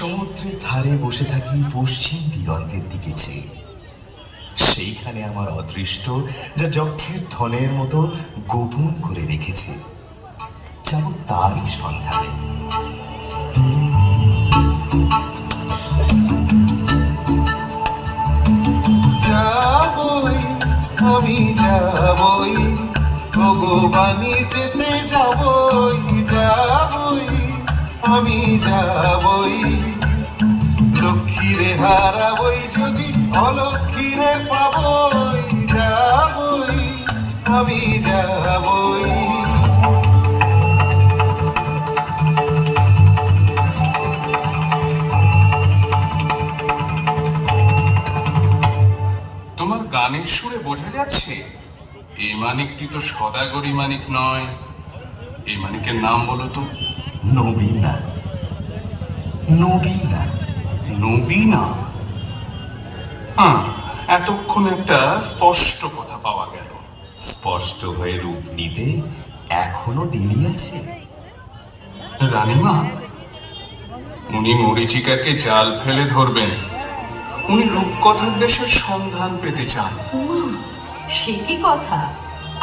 সমুদ্রের ধারে বসে থাকি পশ্চিম দিগন্তের দিকে চেয়ে। সেইখানে আমার অদৃষ্ট যা যক্ষের ধনের মতো গোপন করে রেখেছে, যাব তারই সন্ধানে। যাবই আমি যাবই, ভগবানী যেতে যাবই, যাবই আমি যাবই। লক্ষ্মীরে হারাবই যদি অলক্ষ্মীরে পাবই, যাবই আমি যাবই। তোমার গানের সুরে বোঝা যাচ্ছে এই মানিকটি তো সদাগরি মানিক নয়। এই মানিকের নাম বলো তো। নবীনা। নবীনা। নবীনা? এতক্ষণ একটা স্পষ্ট কথা পাওয়া গেল। স্পষ্ট হয়ে রূপ নিতে এখনো দেরি আছে। রানীমা, উনি মরীচিকাকে জাল ফেলে ধরবেন। উনি রূপকথার দেশের সন্ধান পেতে চান। সে কি কথা?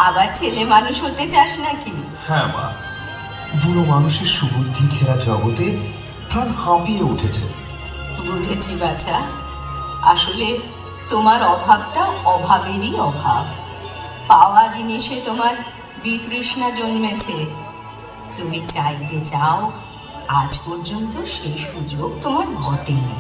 আবার ছেলে মানুষ হতে চাস নাকি? হ্যাঁ মা, বুড়ো মানুষের সুবুদ্ধি ঘেরা জগতে প্রাণ হাঁপিয়ে উঠেছে। বুঝেছি বাছা, আসলে তোমার অভাবটা অভাবেরই অভাব। পাওয়া জিনিসে তোমার বিতৃষ্ণা জন্মেছে। তুমি চাইতে চাও, আজ পর্যন্ত সে সুযোগ তোমার ঘটেনি।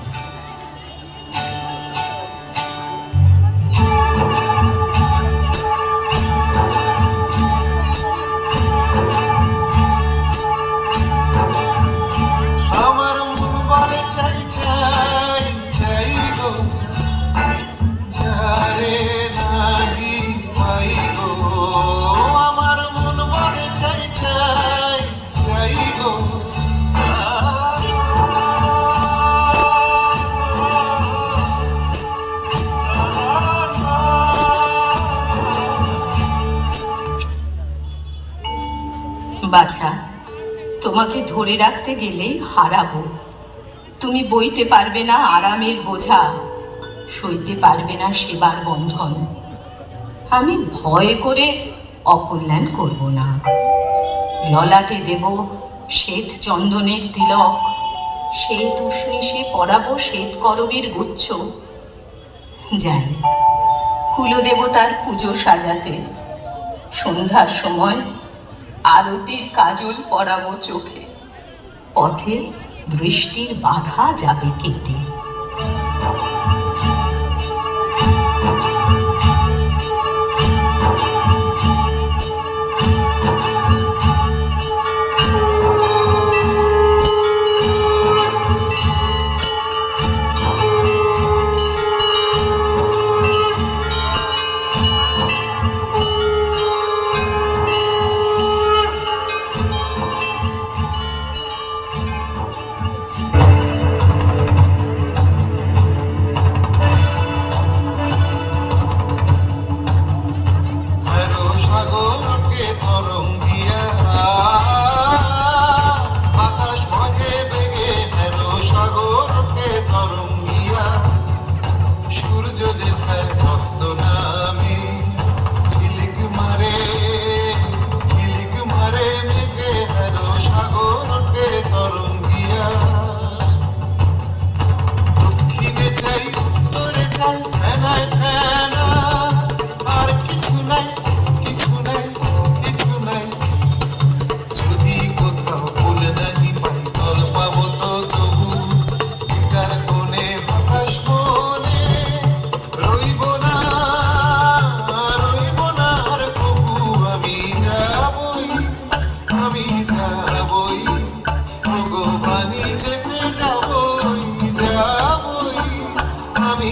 বাছা, তোমাকে ধরে রাখতে গেলেই হারাবো। তুমি বইতে পারবে না আরামের বোঝা, সইতে পারবে না সেবার বন্ধন। আমি ভয় করে অকল্যাণ করব না। ললাটে দেব শ্বেত চন্দনের তিলক, সেই তুষ্ণীষে পরাবো শ্বেত করবীর গুচ্ছ। যাই, কুলদেবতার পুজো সাজাতে। সন্ধ্যার সময় আরতির কাজল পরাবো চোখে। পথে দৃষ্টির বাধা যাবে কেটে। যাবই, যাবই আমি